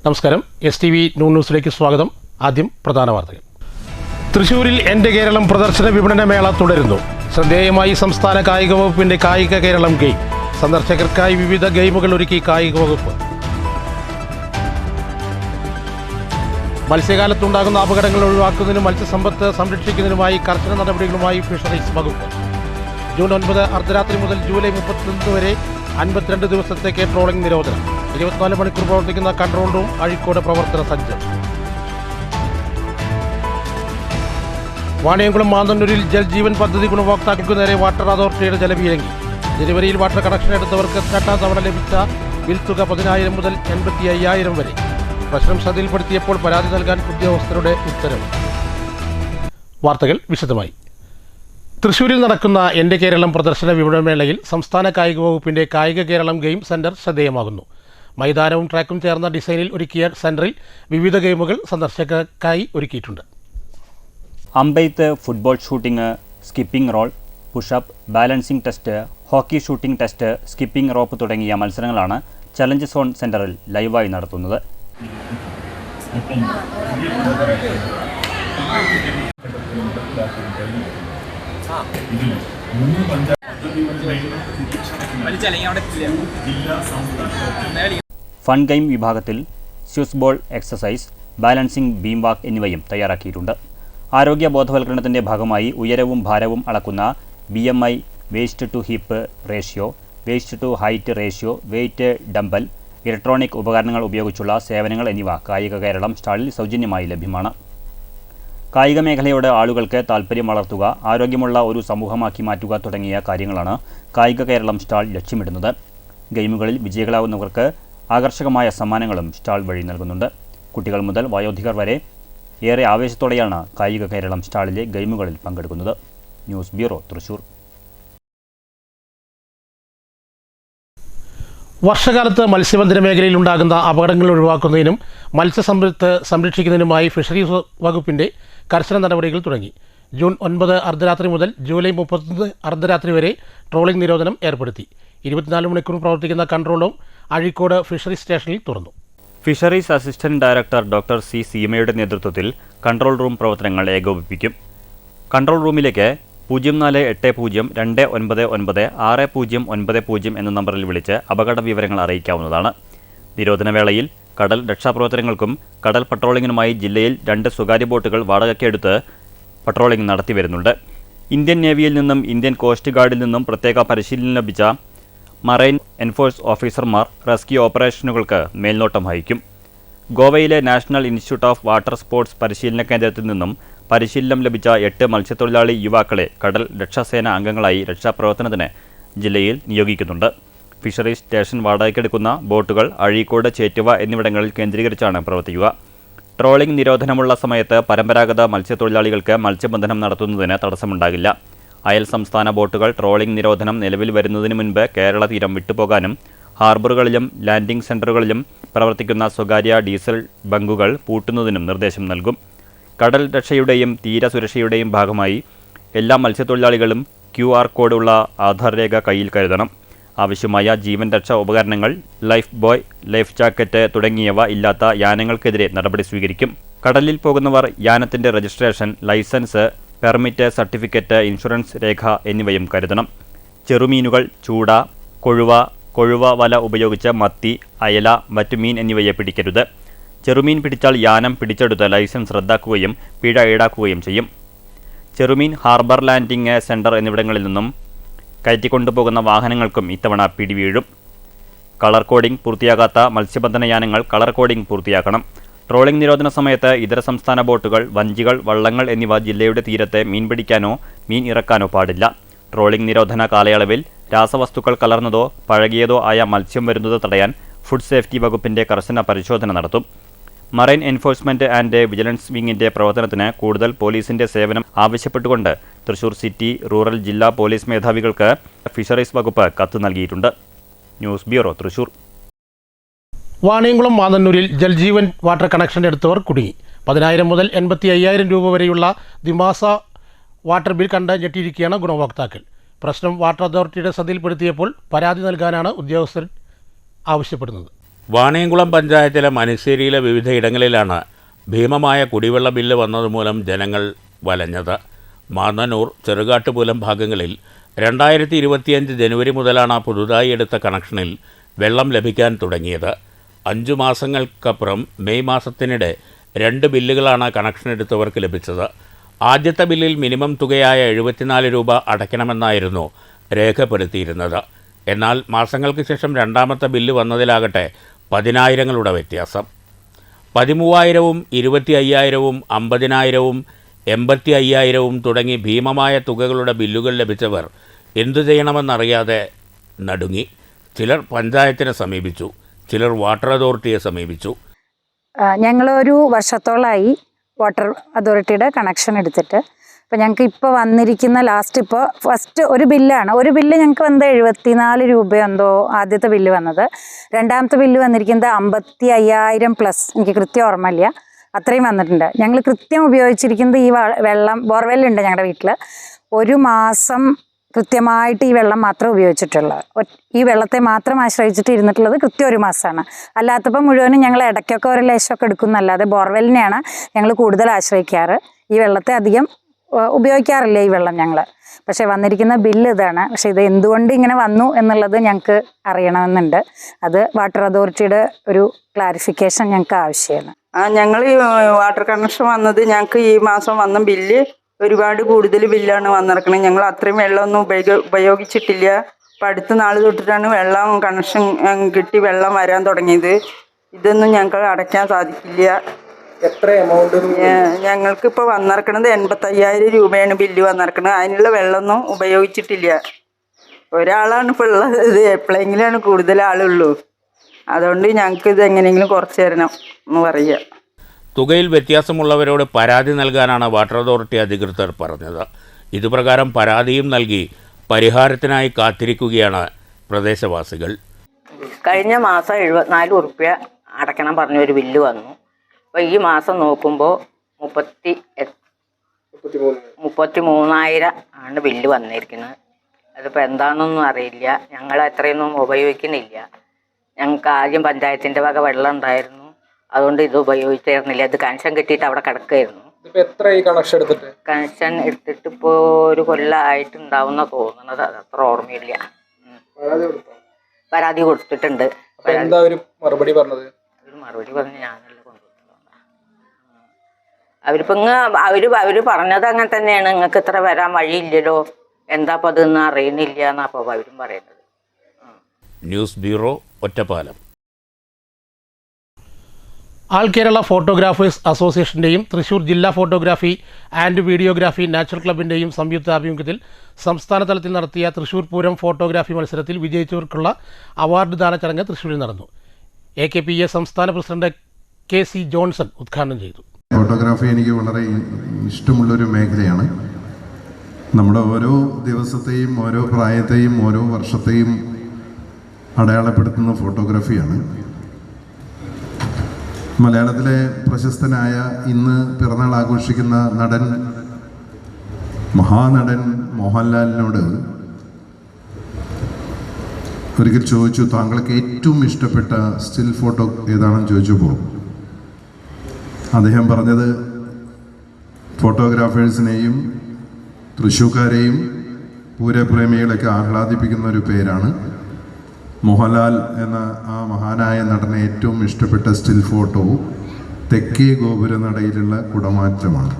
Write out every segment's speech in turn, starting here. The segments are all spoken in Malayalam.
നമസ്കാരം. STV ന്യൂസിലേക്ക് സ്വാഗതം. ആദ്യം പ്രധാന വാർത്തകൾ. തൃശ്ശൂരിൽ എൻ്റെ കേരളം പ്രദർശന വിപണന മേള തുടരുന്നു. ശ്രദ്ധേയമായി സംസ്ഥാന കായിക വകുപ്പിൻ്റെ കായിക കേരളം ഗെയിം. സന്ദർശകർക്കായി വിവിധ ഗെയിമുകൾ ഒരുക്കി കായിക വകുപ്പ്. മത്സ്യകാലത്തുണ്ടാകുന്ന അപകടങ്ങൾ ഒഴിവാക്കുന്നതിനും മത്സ്യസമ്പത്ത് സംരക്ഷിക്കുന്നതിനുമായി കർശന നടപടികളുമായി ഫിഷറീസ് വകുപ്പ്. ജൂൺ 9 അർദ്ധരാത്രി മുതൽ ജൂലൈ 31 വരെ 52 ദിവസത്തേക്ക് ട്രോളിംഗ് നിരോധനം. 24 മണിക്കൂർ പ്രവർത്തിക്കുന്ന കൺട്രോൾ റൂം അഴീക്കോട് പ്രവർത്തന സജ്ജം. വാണിയംകുളം മാന്തന്നൂരിൽ ജൽജീവൻ പദ്ധതി ഗുണഭോക്താക്കൾക്ക് നേരെ വാട്ടർ അതോറിറ്റിയുടെ ജലപീരങ്കി. ജനുവരിയിൽ വാട്ടർ കണക്ഷൻ എടുത്തവർക്ക് രണ്ടാം തവണ ലഭിച്ച ബിൽ തുക 10,000 മുതൽ 85,000 വരെ. പ്രശ്നം ശ്രദ്ധയിൽപ്പെടുത്തിയപ്പോൾ പരാതി നൽകാൻ ഉദ്യോഗസ്ഥരുടെ ഉത്തരവ്. വാർത്തകൾ വിശദമായി. തൃശ്ശൂരിൽ നടക്കുന്ന എൻ്റെ കേരളം പ്രദർശന വിപണനമേളയിൽ സംസ്ഥാന കായിക വകുപ്പിൻ്റെ കായിക കേരളം ഗെയിം സെൻറ്റർ ശ്രദ്ധേയമാകുന്നു. മൈതാനവും ട്രാക്കും ചേർന്ന ഡിസൈനിൽ ഒരുക്കിയ സെൻറ്ററിൽ വിവിധ ഗെയിമുകൾ സന്ദർശകർക്കായി ഒരുക്കിയിട്ടുണ്ട്. അമ്പെയ്ത്ത്, football shooting, skipping roll, pushup, balancing test, hockey shooting test, skipping rope തുടങ്ങിയ മത്സരങ്ങളാണ് ചലഞ്ച് സോൺ സെൻറ്ററിൽ ലൈവായി നടത്തുന്നത്. ഫൺ ഗെയിം വിഭാഗത്തിൽ Swiss ball exercise, balancing, beam walk എന്നിവയും തയ്യാറാക്കിയിട്ടുണ്ട്. ആരോഗ്യ ബോധവൽക്കരണത്തിൻ്റെ ഭാഗമായി ഉയരവും ഭാരവും അളക്കുന്ന BMI, waist to hip ratio, waist to height ratio, weight dumbbell, electronic ഉപകരണങ്ങൾ ഉപയോഗിച്ചുള്ള സേവനങ്ങൾ എന്നിവ കായിക കേരളം സ്റ്റാളിൽ സൗജന്യമായി ലഭ്യമാണ്. കായിക മേഖലയോട് ആളുകൾക്ക് താൽപ്പര്യം വളർത്തുക, ആരോഗ്യമുള്ള ഒരു സമൂഹമാക്കി മാറ്റുക തുടങ്ങിയ കാര്യങ്ങളാണ് കായിക കേരളം സ്റ്റാൾ ലക്ഷ്യമിടുന്നത്. ഗെയിമുകളിൽ വിജയികളാവുന്നവർക്ക് ആകർഷകമായ സമ്മാനങ്ങളും സ്റ്റാൾ വഴി നൽകുന്നുണ്ട്. കുട്ടികൾ മുതൽ വയോധികർ വരെ ഏറെ ആവേശത്തോടെയാണ് കായിക കേരളം സ്റ്റാളിലെ ഗെയിമുകളിൽ പങ്കെടുക്കുന്നത്. News bureau, Thrissur. വർഷകാലത്ത് മത്സ്യബന്ധന മേഖലയിൽ ഉണ്ടാകുന്ന അപകടങ്ങൾ ഒഴിവാക്കുന്നതിനും മത്സ്യസമ്പത്ത് സംരക്ഷിക്കുന്നതിനുമായി ഫിഷറീസ് വകുപ്പിൻ്റെ കർശന നടപടികൾ തുടങ്ങി. ജൂൺ 9 അർദ്ധരാത്രി മുതൽ ജൂലൈ 31 അർദ്ധരാത്രി വരെ ട്രോളിംഗ് നിരോധനം ഏർപ്പെടുത്തി. 24 മണിക്കൂർ പ്രവർത്തിക്കുന്ന കൺട്രോൾ റൂം അഴീക്കോട് ഫിഷറീസ് സ്റ്റേഷനിൽ തുറന്നു. Fisheries assistant director doctor C. സീമയുടെ നേതൃത്വത്തിൽ കൺട്രോൾ റൂം പ്രവർത്തനങ്ങൾ ഏകോപിപ്പിക്കും. കൺട്രോൾ റൂമിലേക്ക് 0482996090 എന്ന നമ്പറിൽ വിളിച്ച് അപകട വിവരങ്ങൾ അറിയിക്കാവുന്നതാണ്. നിരോധനവേളയിൽ കടൽ രക്ഷാപ്രവർത്തനങ്ങൾക്കും കടൽ പട്രോളിങ്ങിനുമായി ജില്ലയിൽ 2 സ്വകാര്യ ബോട്ടുകൾ വാടകയ്ക്കെടുത്ത് പട്രോളിംഗ് നടത്തി വരുന്നുണ്ട്. ഇന്ത്യൻ നേവിയിൽ നിന്നും ഇന്ത്യൻ കോസ്റ്റ് ഗാർഡിൽ നിന്നും പ്രത്യേക പരിശീലനം ലഭിച്ച മറൈൻ എൻഫോഴ്സ് ഓഫീസർമാർ റെസ്ക്യൂ ഓപ്പറേഷനുകൾക്ക് മേൽനോട്ടം വഹിക്കും. ഗോവയിലെ national institute of water sports പരിശീലന കേന്ദ്രത്തിൽ നിന്നും പരിശീലനം ലഭിച്ച 8 മത്സ്യത്തൊഴിലാളി യുവാക്കളെ കടൽ രക്ഷാസേന അംഗങ്ങളായി രക്ഷാപ്രവർത്തനത്തിന് ജില്ലയിൽ നിയോഗിക്കുന്നുണ്ട്. ഫിഷറീസ് സ്റ്റേഷൻ വാടകയ്ക്കെടുക്കുന്ന ബോട്ടുകൾ അഴീക്കോട്, ചേറ്റുവ എന്നിവിടങ്ങളിൽ കേന്ദ്രീകരിച്ചാണ് പ്രവർത്തിക്കുക. ട്രോളിംഗ് നിരോധനമുള്ള സമയത്ത് പരമ്പരാഗത മത്സ്യത്തൊഴിലാളികൾക്ക് മത്സ്യബന്ധനം നടത്തുന്നതിന് തടസ്സമുണ്ടാകില്ല. അയൽ സംസ്ഥാന ബോട്ടുകൾ ട്രോളിംഗ് നിരോധനം നിലവിൽ വരുന്നതിന് മുൻപ് കേരള തീരം വിട്ടുപോകാനും ഹാർബറുകളിലും ലാൻഡിംഗ് സെൻ്ററുകളിലും പ്രവർത്തിക്കുന്ന സ്വകാര്യ ഡീസൽ ബങ്കുകൾ പൂട്ടുന്നതിനും നിർദ്ദേശം നൽകും. കടൽ രക്ഷയുടെയും തീരസുരക്ഷയുടെയും ഭാഗമായി എല്ലാ മത്സ്യത്തൊഴിലാളികളും QR കോഡ് ഉള്ള ആധാർ രേഖ കയ്യിൽ കരുതണം. ആവശ്യമായ ജീവൻ രക്ഷാ ഉപകരണങ്ങൾ, ലൈഫ് ബോയ്, ലൈഫ് ജാക്കറ്റ് തുടങ്ങിയവ ഇല്ലാത്ത യാനങ്ങൾക്കെതിരെ നടപടി സ്വീകരിക്കും. കടലിൽ പോകുന്നവർ യാനത്തിൻ്റെ registration, licence, permit, certificate, insurance രേഖ എന്നിവയും കരുതണം. ചെറുമീനുകൾ, ചൂട, കൊഴുവ വല ഉപയോഗിച്ച് മത്തി, അയല, മറ്റുമീൻ എന്നിവയെ പിടിക്കരുത്. ചെറുമീൻ പിടിച്ചാൽ യാനം പിടിച്ചെടുത്ത് ലൈസൻസ് റദ്ദാക്കുകയും പിഴ ഈടാക്കുകയും ചെയ്യും. ചെറുമീൻ, ഹാർബർ ലാൻഡിംഗ് സെൻറ്റർ എന്നിവിടങ്ങളിൽ നിന്നും കയറ്റിക്കൊണ്ടുപോകുന്ന വാഹനങ്ങൾക്കും ഇത്തവണ പിടിവീഴും. കളർ കോഡിംഗ് പൂർത്തിയാകാത്ത മത്സ്യബന്ധന യാനങ്ങൾ കളർ കോഡിംഗ് പൂർത്തിയാക്കണം. ട്രോളിംഗ് നിരോധന സമയത്ത് ഇതര സംസ്ഥാന ബോട്ടുകൾ, വഞ്ചികൾ, വള്ളങ്ങൾ എന്നിവ ജില്ലയുടെ തീരത്ത് മീൻ പിടിക്കാനോ മീൻ ഇറക്കാനോ പാടില്ല. ട്രോളിംഗ് നിരോധന കാലയളവിൽ രാസവസ്തുക്കൾ കലർന്നതോ പഴകിയതോ ആയ മത്സ്യം വരുന്നത് തടയാൻ ഫുഡ് സേഫ്റ്റി വകുപ്പിൻ്റെ കർശന പരിശോധന നടത്തും. മറൈൻ എൻഫോഴ്സ്മെൻറ്റ് ആൻഡ് വിജിലൻസ് വിങ്ങിൻ്റെ പ്രവർത്തനത്തിന് കൂടുതൽ പോലീസിൻ്റെ സേവനം ആവശ്യപ്പെട്ടുകൊണ്ട് തൃശ്ശൂർ സിറ്റി, റൂറൽ ജില്ലാ പോലീസ് മേധാവികൾക്ക് ഫിഷറീസ് വകുപ്പ് കത്ത് നൽകിയിട്ടുണ്ട്. News bureau, Thrissur. വാണിയംകുളം മാന്തന്നൂരിൽ ജൽജീവൻ വാട്ടർ കണക്ഷൻ എടുത്തവർ കുടുങ്ങി. 10,000 മുതൽ 85,000 രൂപ വരെയുള്ള ദ്വിമാസ വാട്ടർ ബിൽ കണ്ട് ഞെട്ടിയിരിക്കുകയാണ് ഗുണഭോക്താക്കൾ. പ്രശ്നം വാട്ടർ അതോറിറ്റിയുടെ ശ്രദ്ധയിൽപ്പെടുത്തിയപ്പോൾ പരാതി നൽകാനാണ് ഉദ്യോഗസ്ഥർ ആവശ്യപ്പെടുന്നത്. വാണിയംകുളം പഞ്ചായത്തിലെ മനശ്ശേരിയിലെ വിവിധ ഇടങ്ങളിലാണ് ഭീമമായ കുടിവെള്ള ബില്ല് വന്നതുമൂലം ജനങ്ങൾ വലഞ്ഞത്. മാന്നന്നൂർ, ചെറുകാട്ടുപൂലം ഭാഗങ്ങളിൽ 2025 ജനുവരി മുതലാണ് പുതുതായി എടുത്ത കണക്ഷനിൽ വെള്ളം ലഭിക്കാൻ തുടങ്ങിയത്. 5 മാസങ്ങൾക്കപ്പുറം മെയ് മാസത്തിനിടെ 2 ബില്ലുകളാണ് കണക്ഷൻ എടുത്തവർക്ക് ലഭിച്ചത്. ആദ്യത്തെ ബില്ലിൽ മിനിമം തുകയായ 74 രൂപ അടയ്ക്കണമെന്നായിരുന്നു രേഖപ്പെടുത്തിയിരുന്നത്. എന്നാൽ മാസങ്ങൾക്ക് ശേഷം രണ്ടാമത്തെ ബില്ല് വന്നതിലാകട്ടെ 10,000ങ്ങളുടെ വ്യത്യാസം. 13,000-ഉം 25,000-ഉം 50,000-ഉം 85,000-ഉം തുടങ്ങി ഭീമമായ തുകകളുടെ ബില്ലുകൾ ലഭിച്ചവർ എന്തു ചെയ്യണമെന്നറിയാതെ നടുങ്ങി. ചിലർ പഞ്ചായത്തിനെ സമീപിച്ചു, ചിലർ വാട്ടർ അതോറിറ്റിയെ സമീപിച്ചു. ഞങ്ങളൊരു വർഷത്തോളമായി വാട്ടർ അതോറിറ്റിയുടെ കണക്ഷൻ എടുത്തിട്ട്. അപ്പോൾ ഞങ്ങൾക്ക് ഇപ്പോൾ വന്നിരിക്കുന്ന ഇപ്പോൾ ഫസ്റ്റ് ഒരു ബില്ലാണ്. ഒരു ബില്ല് ഞങ്ങൾക്ക് വന്നത് 74 രൂപ എന്തോ ആദ്യത്തെ ബില്ല് വന്നത്. രണ്ടാമത്തെ ബില്ല് വന്നിരിക്കുന്നത് 55,000 പ്ലസ്, എനിക്ക് കൃത്യം ഓർമ്മയില്ല, അത്രയും വന്നിട്ടുണ്ട്. ഞങ്ങൾ കൃത്യം ഉപയോഗിച്ചിരിക്കുന്നത് ഈ വെള്ളം, ബോർവെല്ലുണ്ട് ഞങ്ങളുടെ വീട്ടിൽ. ഒരു മാസം കൃത്യമായിട്ട് ഈ വെള്ളം മാത്രം ഉപയോഗിച്ചിട്ടുള്ളത്. ഈ വെള്ളത്തെ മാത്രം ആശ്രയിച്ചിട്ട് ഇരുന്നിട്ടുള്ളത് കൃത്യം ഒരു മാസമാണ്. അല്ലാത്തപ്പോൾ മുഴുവനും ഞങ്ങൾ ഇടയ്ക്കൊക്കെ ഒരു ലേശമൊക്കെ എടുക്കുന്നല്ലാതെ ബോർവെല്ലിനെയാണ് ഞങ്ങൾ കൂടുതൽ ആശ്രയിക്കാറ്. ഈ വെള്ളത്തെ അധികം ഉപയോഗിക്കാറില്ല ഈ വെള്ളം ഞങ്ങൾ. പക്ഷേ വന്നിരിക്കുന്ന ബില്ല് ഇതാണ്. പക്ഷേ ഇത് എന്തുകൊണ്ട് ഇങ്ങനെ വന്നു എന്നുള്ളത് ഞങ്ങൾക്ക് അറിയണമെന്നുണ്ട്. അത് വാട്ടർ അതോറിറ്റിയുടെ ഒരു ക്ലാരിഫിക്കേഷൻ ഞങ്ങൾക്ക് ആവശ്യമാണ്. ഞങ്ങൾ ഈ വാട്ടർ കണക്ഷൻ വന്നത് ഞങ്ങൾക്ക് ഈ മാസം വന്ന ബില്ല് ഒരുപാട് കൂടുതൽ ബില്ലാണ് വന്നിറക്കുന്നത്. ഞങ്ങൾ അത്രയും വെള്ളമൊന്നും ഉപയോഗിച്ചിട്ടില്ല. അപ്പം അടുത്ത നാൾ തൊട്ടിട്ടാണ് വെള്ളം കണക്ഷൻ കിട്ടി വെള്ളം വരാൻ തുടങ്ങിയത്. ഇതൊന്നും ഞങ്ങൾക്ക് അടയ്ക്കാൻ സാധിക്കില്ല. എത്ര എമൗണ്ട്? ഞങ്ങൾക്കിപ്പോൾ വന്നിറക്കുന്നത് 85,000 രൂപയാണ് ബില്ല് വന്നിറക്കുന്നത്. അതിനുള്ള വെള്ളമൊന്നും ഉപയോഗിച്ചിട്ടില്ല. ഒരാളാണ് ഇപ്പോൾ ഉള്ളത്. ഇത് എപ്പോഴെങ്കിലാണ് കൂടുതൽ ആളുള്ളൂ. അതുകൊണ്ട് ഞങ്ങൾക്ക് ഇത് എങ്ങനെയെങ്കിലും കുറച്ച് തരണം എന്ന് പറയുക. തുകയിൽ വ്യത്യാസമുള്ളവരോട് പരാതി നൽകാനാണ് വാട്ടർ അതോറിറ്റി അധികൃതർ പറഞ്ഞത്. ഇതുപ്രകാരം പരാതിയും നൽകി പരിഹാരത്തിനായി കാത്തിരിക്കുകയാണ് പ്രദേശവാസികൾ. കഴിഞ്ഞ മാസം 74 രൂപ അടയ്ക്കണം പറഞ്ഞൊരു ബില്ല് വന്നു. അപ്പോൾ ഈ മാസം നോക്കുമ്പോൾ 33,000 ആണ് ബില്ല് വന്നിരിക്കുന്നത്. അതിപ്പോൾ എന്താണെന്നൊന്നും അറിയില്ല. ഞങ്ങൾ അത്രയൊന്നും ഉപയോഗിക്കുന്നില്ല. ഞങ്ങൾക്ക് ആദ്യം പഞ്ചായത്തിൻ്റെ വക വെള്ളം ഉണ്ടായിരുന്നു, അതുകൊണ്ട് ഇത് ഉപയോഗിച്ചിരുന്നില്ല. ഇത് കണക്ഷൻ കിട്ടിയിട്ട് അവിടെ കിടക്കുകയായിരുന്നു. കണക്ഷൻ എടുത്തിട്ട് ഇപ്പോൾ ഒരു കൊല്ലമായിട്ടുണ്ടാവുന്ന തോന്നുന്നത്. അത് അത്ര ഓർമ്മയില്ല. പരാതി കൊടുത്തിട്ടുണ്ട്. മറുപടി പറഞ്ഞത് ഞാനല്ല കൊണ്ടുവന്നതാണ്. അവര് പറഞ്ഞത് അങ്ങനെ തന്നെയാണ്. നിങ്ങൾക്ക് ഇത്ര വരാൻ വഴിയില്ലല്ലോ, എന്താ അപ്പോൾ അതെന്ന് അറിയുന്നില്ല എന്നാ അപ്പോൾ അവരും പറയുന്നത്. News bureau, Ottapalam. All Kerala photographers അസോസിയേഷൻ്റെയും തൃശൂർ ജില്ലാ ഫോട്ടോഗ്രാഫി ആൻഡ് വീഡിയോഗ്രാഫി നാച്ചുറൽ ക്ലബിൻ്റെയും സംയുക്ത ആഭിമുഖ്യത്തിൽ സംസ്ഥാന തലത്തിൽ നടത്തിയ തൃശൂർ പൂരം ഫോട്ടോഗ്രാഫി മത്സരത്തിൽ വിജയിച്ചവർക്കുള്ള അവാർഡ് ദാന ചടങ്ങ് തൃശൂരിൽ നടന്നു. AKPA സംസ്ഥാന പ്രസിഡന്റ് KC ജോൺസൺ ഉദ്ഘാടനം ചെയ്തു. ഫോട്ടോഗ്രാഫി എനിക്ക് വളരെ ഇഷ്ടമുള്ളൊരു മേഖലയാണ്. നമ്മുടെ ഓരോ ദിവസത്തെയും ഓരോ പ്രായത്തെയും ഓരോ വർഷത്തെയും അടയാളപ്പെടുത്തുന്ന ഫോട്ടോഗ്രാഫിയാണ്. മലയാളത്തിലെ പ്രശസ്തനായ ഇന്ന് പിറന്നാൾ ആഘോഷിക്കുന്ന മഹാനടൻ മോഹൻലാലിനോട് ഒരിക്കൽ ചോദിച്ചു, താങ്കൾക്ക് ഏറ്റവും ഇഷ്ടപ്പെട്ട സ്റ്റിൽ ഫോട്ടോ ഏതാണെന്ന് ചോദിച്ചപ്പോൾ അദ്ദേഹം പറഞ്ഞത് ഫോട്ടോഗ്രാഫേഴ്സിനെയും തൃശ്ശൂർക്കാരെയും പൂരപ്രേമികളൊക്കെ ആഹ്ലാദിപ്പിക്കുന്ന ഒരു പേരാണ്. മോഹൻലാൽ എന്ന ആ മഹാനായ നടനെ ഏറ്റവും ഇഷ്ടപ്പെട്ട സ്റ്റിൽ ഫോട്ടോ തെക്കേ ഗോപുരനടയിലുള്ള കുടമാറ്റമാണ്.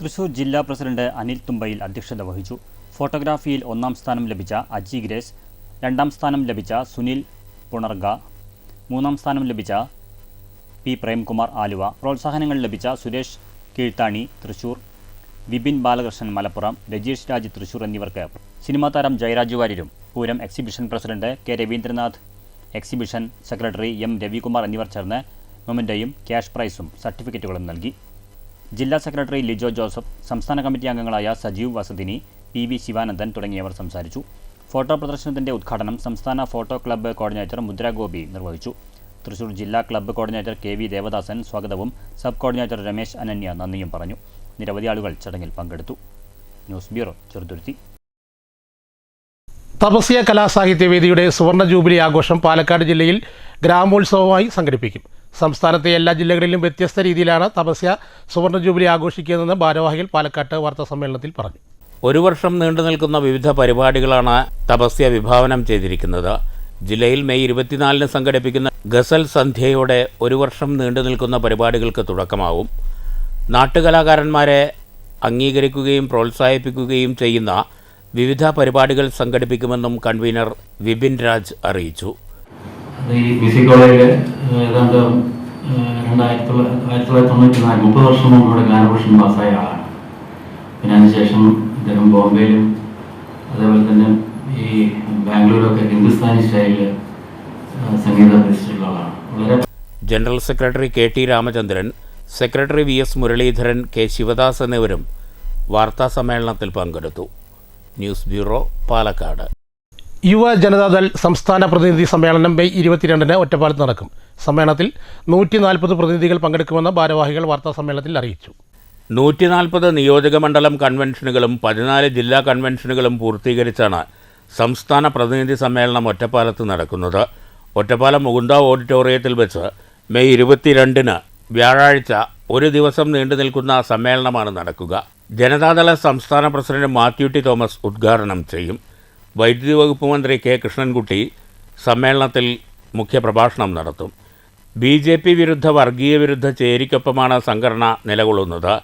തൃശൂർ ജില്ലാ പ്രസിഡന്റ് അനിൽ തുമ്പയിൽ അധ്യക്ഷത വഹിച്ചു. ഫോട്ടോഗ്രാഫിയിൽ 1ാം സ്ഥാനം ലഭിച്ച അജി ഗ്രേസ്, 2ാം സ്ഥാനം ലഭിച്ച സുനിൽ പുണർഗ, 3ാം സ്ഥാനം ലഭിച്ച P പ്രേംകുമാർ ആലുവ, പ്രോത്സാഹനങ്ങൾ ലഭിച്ച സുരേഷ് കീഴ്ത്താണി തൃശൂർ, വിപിൻ ബാലകൃഷ്ണൻ മലപ്പുറം, രജീഷ് രാജ് തൃശൂർ എന്നിവർക്ക് സിനിമാ താരം ജയരാജ് വാര്യരും Pooram exhibition president K Raveendranath, exhibition secretary M Ravikumar എന്നിവർ ചേർന്ന് മൊമെൻ്റയും ക്യാഷ് പ്രൈസും സർട്ടിഫിക്കറ്റുകളും നൽകി. ജില്ലാ സെക്രട്ടറി ലിജോ ജോസഫ്, സംസ്ഥാന കമ്മിറ്റി അംഗങ്ങളായ സജീവ് വസതിനി, PV ശിവാനന്ദൻ തുടങ്ങിയവർ സംസാരിച്ചു. ഫോട്ടോ പ്രദർശനത്തിന്റെ ഉദ്ഘാടനം സംസ്ഥാന ഫോട്ടോ ക്ലബ്ബ് കോർഡിനേറ്റർ മുദ്ര ഗോപി നിർവഹിച്ചു. തൃശൂർ ജില്ലാ ക്ലബ്ബ് കോർഡിനേറ്റർ KV ദേവദാസൻ സ്വാഗതവും സബ് കോർഡിനേറ്റർ രമേശ് അനന്യ നന്ദിയും പറഞ്ഞു. നിരവധി ആളുകൾ ചടങ്ങിൽ പങ്കെടുത്തു. News bureau, Cheruthuruthy. തപസ്യ കലാസാഹിത്യവേദിയുടെ സുവർണ ജൂബിലി ആഘോഷം പാലക്കാട് ജില്ലയിൽ ഗ്രാമോത്സവമായി സംഘടിപ്പിക്കും. സംസ്ഥാനത്തെ എല്ലാ ജില്ലകളിലും വ്യത്യസ്ത രീതിയിലാണ് തപസ്യ സുവർണ ജൂബിലി ആഘോഷിക്കുന്നതെന്ന് ഭാരവാഹികൾ പാലക്കാട്ട് വാർത്താസമ്മേളനത്തിൽ പറഞ്ഞു. ഒരു വർഷം നീണ്ടു നിൽക്കുന്ന വിവിധ പരിപാടികളാണ് തപസ്യ വിഭാവനം ചെയ്തിരിക്കുന്നത്. ജില്ലയിൽ മെയ് 24 സംഘടിപ്പിക്കുന്ന ഗസൽ സന്ധ്യയോടെ ഒരു വർഷം നീണ്ടു നിൽക്കുന്ന പരിപാടികൾക്ക് തുടക്കമാവും. നാട്ടുകലാകാരന്മാരെ അംഗീകരിക്കുകയും പ്രോത്സാഹിപ്പിക്കുകയും ചെയ്യുന്ന വിവിധ പരിപാടികൾ സംഘടിപ്പിക്കുമെന്നും കൺവീനർ വിപിൻ രാജ് അറിയിച്ചു. ഈ ബിസി കോളേജിൽ ഏതാണ്ട് 1994 30 വർഷം മുമ്പ് ഇവിടെ ഗാനഭൂഷൺ പാസ്സായ ആളാണ്. പിന്നെ അതിനുശേഷം അദ്ദേഹം ബോംബെയിലും അതേപോലെ തന്നെ ഈ ബാംഗ്ലൂരൊക്കെ ഹിന്ദുസ്ഥാനി സ്റ്റൈലിൽ സംഗീതം അഭ്യസിച്ചിട്ടുള്ള ആളാണ്. വളരെ general secretary KT Ramachandran, secretary VS Muraleedharan, K Sivadas എന്നിവരും വാർത്താസമ്മേളനത്തിൽ പങ്കെടുത്തു. News bureau, Palakkad. യുവ ജനതാദൾ സംസ്ഥാന പ്രതിനിധി സമ്മേളനം മെയ് 22 ഒറ്റപ്പാലത്ത് നടക്കും. സമ്മേളനത്തിൽ 140 പ്രതിനിധികൾ പങ്കെടുക്കുമെന്ന് ഭാരവാഹികൾ വാർത്താസമ്മേളനത്തിൽ അറിയിച്ചു. 140 നിയോജകമണ്ഡലം കൺവെൻഷനുകളും 14 ജില്ലാ കൺവെൻഷനുകളും പൂർത്തീകരിച്ചാണ് സംസ്ഥാന പ്രതിനിധി സമ്മേളനം ഒറ്റപ്പാലത്ത് നടക്കുന്നത്. ഒറ്റപ്പാലം മുകുന്ദ ഓഡിറ്റോറിയത്തിൽ വെച്ച് മെയ് 22 വ്യാഴാഴ്ച ഒരു ദിവസം നീണ്ടു നിൽക്കുന്ന സമ്മേളനമാണ് നടക്കുക. ജനതാദള സംസ്ഥാന പ്രസിഡന്റ് മാത്യു ടി തോമസ് ഉദ്ഘാടനം ചെയ്യും. വൈദ്യുതി വകുപ്പ് മന്ത്രി K കൃഷ്ണൻകുട്ടി സമ്മേളനത്തിൽ മുഖ്യപ്രഭാഷണം നടത്തും. BJP വിരുദ്ധ വർഗീയ വിരുദ്ധ ചേരിക്കൊപ്പമാണ് സംഘടന നിലകൊള്ളുന്നത്.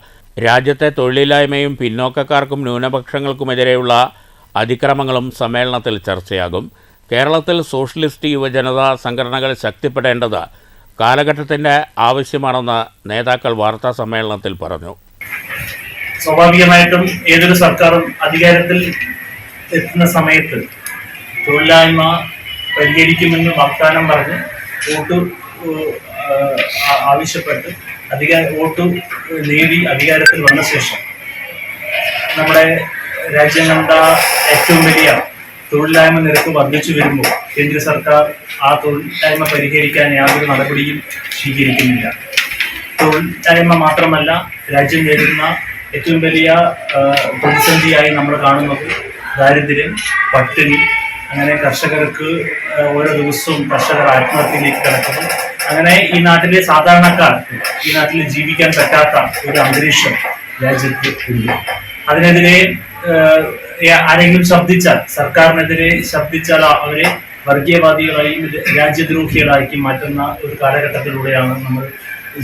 രാജ്യത്തെ തൊഴിലില്ലായ്മയും പിന്നോക്കക്കാർക്കും ന്യൂനപക്ഷങ്ങൾക്കുമെതിരെയുള്ള അതിക്രമങ്ങളും സമ്മേളനത്തിൽ ചർച്ചയാകും. കേരളത്തിൽ സോഷ്യലിസ്റ്റ് യുവജനതാ സംഘടനകൾ ശക്തിപ്പെടേണ്ടത് കാലഘട്ടത്തിൻ്റെ ആവശ്യമാണെന്ന് നേതാക്കൾ വാർത്താ സമ്മേളനത്തിൽ പറഞ്ഞു. സ്വാഭാവികമായിട്ടും ഏതൊരു സർക്കാരും അധികാരത്തിൽ എത്തുന്ന സമയത്ത് തൊഴിലില്ലായ്മ പരിഹരിക്കുമെന്ന് വാഗ്ദാനം പറഞ്ഞ് വോട്ട് ആവശ്യപ്പെട്ട് വോട്ട് നേടി അധികാരത്തിൽ വന്ന ശേഷം നമ്മുടെ രാജ്യം കണ്ട ഏറ്റവും വലിയ തൊഴിലില്ലായ്മ നിരക്ക് വർദ്ധിച്ചു വരുമ്പോൾ കേന്ദ്ര സർക്കാർ ആ തൊഴിലില്ലായ്മ പരിഹരിക്കാൻ യാതൊരു നടപടിയും സ്വീകരിക്കുന്നില്ല. തൊഴിലില്ലായ്മ മാത്രമല്ല, രാജ്യം നേരിടുന്ന ഏറ്റവും വലിയ പ്രതിസന്ധിയായി നമ്മൾ കാണുന്നത് ദാരിദ്ര്യം, പട്ടിണി. അങ്ങനെ കർഷകർക്ക് ഓരോ ദിവസവും കർഷകർ ആത്മഹത്യയിലേക്ക് കിടക്കുന്നു. അങ്ങനെ ഈ നാട്ടിലെ സാധാരണക്കാർക്ക് ഈ നാട്ടിൽ ജീവിക്കാൻ പറ്റാത്ത ഒരു അന്തരീക്ഷം രാജ്യത്ത് ഉണ്ട്. അതിനെതിരെ ആരെങ്കിലും ശബ്ദിച്ചാൽ, സർക്കാരിനെതിരെ ശബ്ദിച്ചാൽ അവരെ വർഗീയവാദികളായും രാജ്യദ്രോഹികളാക്കി മാറ്റുന്ന ഒരു കാലഘട്ടത്തിലൂടെയാണ് നമ്മൾ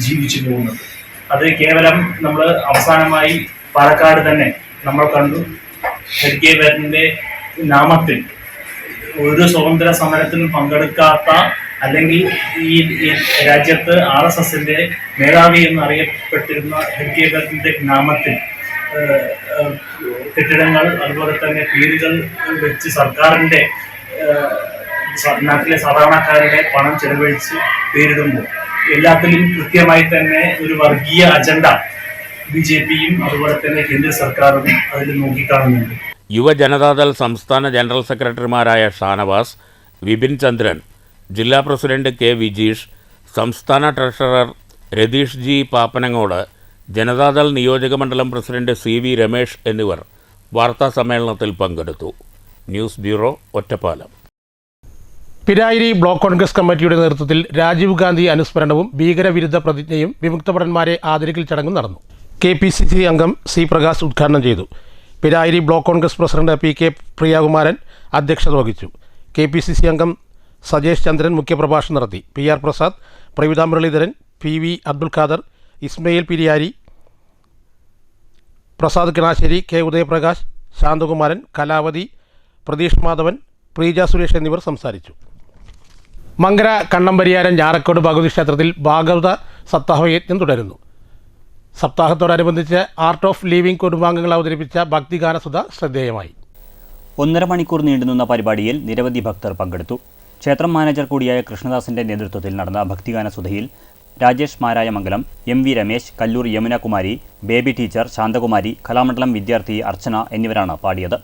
ജീവിച്ചു പോകുന്നത്. അത് കേവലം നമ്മൾ അവസാനമായി പാലക്കാട് തന്നെ നമ്മൾ കണ്ടു. ഹെഡ്ഗേവാറിന്റെ നാമത്തിൽ ഒരു സ്വതന്ത്ര സമരത്തിനും പങ്കെടുക്കാത്ത, അല്ലെങ്കിൽ ഈ രാജ്യത്ത് RSSന്റെ മേധാവി എന്നറിയപ്പെട്ടിരുന്ന ഹെഡ്ഗേവാറിന്റെ നാമത്തിൽ കെട്ടിടങ്ങൾ, അതുപോലെ തന്നെ പേരുകൾ വെച്ച് സർക്കാരിൻ്റെ നാട്ടിലെ സാധാരണക്കാരുടെ പണം ചെലവഴിച്ച് പേരിടുമ്പോൾ എല്ലാത്തിലും കൃത്യമായി തന്നെ ഒരു വർഗീയ അജണ്ട BJPയും അതുപോലെ തന്നെ കേന്ദ്ര സർക്കാരും അതിൽ നോക്കിക്കാണുന്നുണ്ട്. യുവജനതാദൾ സംസ്ഥാന ജനറൽ സെക്രട്ടറിമാരായ ഷാനവാസ്, വിപിൻ ചന്ദ്രൻ, ജില്ലാ പ്രസിഡന്റ് K വിജീഷ്, സംസ്ഥാന ട്രഷറർ രതീഷ് G പാപ്പനങ്ങോട്, ജനതാദൾ നിയോജകമണ്ഡലം പ്രസിഡന്റ് CV രമേഷ് എന്നിവർ വാർത്താ സമ്മേളനത്തിൽ പങ്കെടുത്തു. News bureau, Ottapalam. Pirayiri block Congress കമ്മിറ്റിയുടെ നേതൃത്വത്തിൽ രാജീവ് ഗാന്ധി അനുസ്മരണവും ഭീകരവിരുദ്ധ പ്രതിജ്ഞയും വിമുക്തഭടന്മാരെ ആദരിക്കൽ ചടങ്ങും നടന്നു. KPCC അംഗം C പ്രകാശ് ഉദ്ഘാടനം ചെയ്തു. Pirayiri block Congress president PK Priyakumaran അധ്യക്ഷത വഹിച്ചു. KPCC അംഗം സജേഷ് ചന്ദ്രൻ മുഖ്യപ്രഭാഷണം നടത്തി. PR Prasad, Pravitha Muraleedharan, PV Abdul Khader, Ismail Piriyari, Prasad Kinassery, K Udayaprakash, Santhakumaran, Kalavathi, Pratheesh Madhavan, Preeja Suresh എന്നിവർ സംസാരിച്ചു. മങ്കര കണ്ണമ്പരിയാരൻ ഞാറക്കോട് ഭഗവതി ക്ഷേത്രത്തിൽ ഭാഗവത സപ്താഹയജ്ഞം തുടരുന്നു. സപ്താഹത്തോടനുബന്ധിച്ച് ആർട്ട് ഓഫ് ലിവിംഗ് കുടുംബാംഗങ്ങൾ അവതരിപ്പിച്ച ഭക്തിഗാനസുധ ശ്രദ്ധേയമായി. 1.5 മണിക്കൂർ നീണ്ടുനിന്ന പരിപാടിയിൽ നിരവധി ഭക്തർ പങ്കെടുത്തു. ക്ഷേത്രം മാനേജർ കൂടിയായ കൃഷ്ണദാസിന്റെ നേതൃത്വത്തിൽ നടന്ന ഭക്തിഗാനസുധയിൽ Rajesh Marayamangalam, MV Ramesh, Kalloor Yamunakumari, Baby teacher, Santhakumari, Kalamandalam വിദ്യാർത്ഥി അർച്ചന എന്നിവരാണ് പാടിയത്.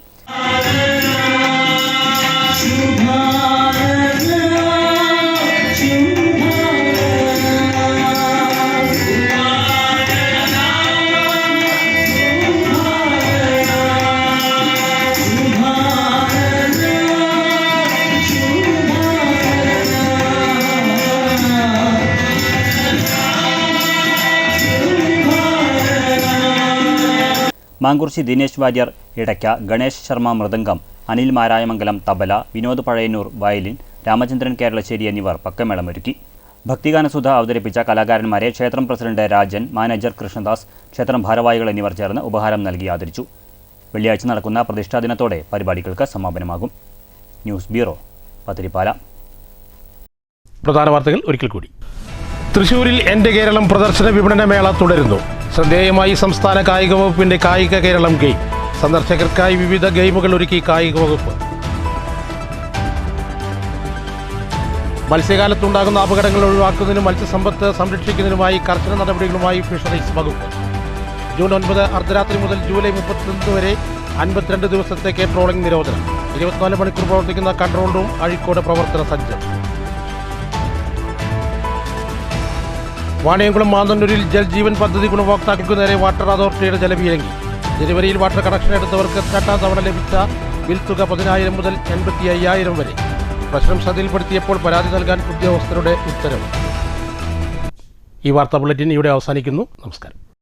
മാങ്കുറിശി ദിനേശ് വാര്യർ ഇടയ്ക്ക, ഗണേഷ് ശർമ്മ മൃദംഗം, അനിൽ മാരായമംഗലം തബല, വിനോദ് പഴയന്നൂർ വയലിൻ, രാമചന്ദ്രൻ കേരളശ്ശേരി എന്നിവർ പക്കമേളമൊരുക്കി. ഭക്തിഗാനസുധ അവതരിപ്പിച്ച കലാകാരന്മാരെ ക്ഷേത്രം പ്രസിഡന്റ് രാജൻ, മാനേജർ കൃഷ്ണദാസ്, ക്ഷേത്രം ഭാരവാഹികൾ എന്നിവർ ചേർന്ന് ഉപഹാരം നൽകി ആദരിച്ചു. വെള്ളിയാഴ്ച നടക്കുന്ന പ്രതിഷ്ഠാ ദിനത്തോടെ പരിപാടികൾക്ക് സമാപനമാകും. News bureau, Pathiripala. പ്രധാന വാർത്തകൾ ഒരിക്കൽ കൂടി. തൃശൂരിൽ എൻ്റെ കേരളം പ്രദർശന വിപണന മേള തുടരുന്നു. ശ്രദ്ധേയമായി സംസ്ഥാന കായിക വകുപ്പിന്റെ കായിക കേരളം ഗെയിം. സന്ദർശകർക്കായി വിവിധ ഗെയിമുകൾ ഒരുക്കി കായിക വകുപ്പ്. മത്സ്യകാലത്തുണ്ടാകുന്ന അപകടങ്ങൾ ഒഴിവാക്കുന്നതിനും മത്സ്യസമ്പത്ത് സംരക്ഷിക്കുന്നതിനുമായി കർശന നടപടികളുമായി ഫിഷറീസ് വകുപ്പ്. ജൂൺ 9 അർദ്ധരാത്രി മുതൽ ജൂലൈ 31 വരെ 52 ദിവസത്തേക്ക് ട്രോളിംഗ് നിരോധനം. 24 മണിക്കൂർ പ്രവർത്തിക്കുന്ന കൺട്രോൾ റൂം അഴീക്കോട് പ്രവർത്തന സജ്ജം. വാണിയംകുളം മാന്തന്നൂരിൽ ജൽജീവൻ പദ്ധതി ഗുണഭോക്താക്കൾക്ക് നേരെ വാട്ടർ അതോറിറ്റിയുടെ ജലപീരങ്കി. ജനുവരിയിൽ വാട്ടർ കണക്ഷൻ എടുത്തവർക്ക് രണ്ടാം തവണ ലഭിച്ച ബിൽ തുക 10,000 മുതൽ 85,000 വരെ. പ്രശ്നം ശ്രദ്ധയിൽപ്പെടുത്തിയപ്പോൾ പരാതി നൽകാൻ ഉദ്യോഗസ്ഥരുടെ ഉത്തരവ്. ഈ വാർത്താ ബുള്ളറ്റിൻ ഇവിടെ അവസാനിക്കുന്നു. നമസ്കാരം.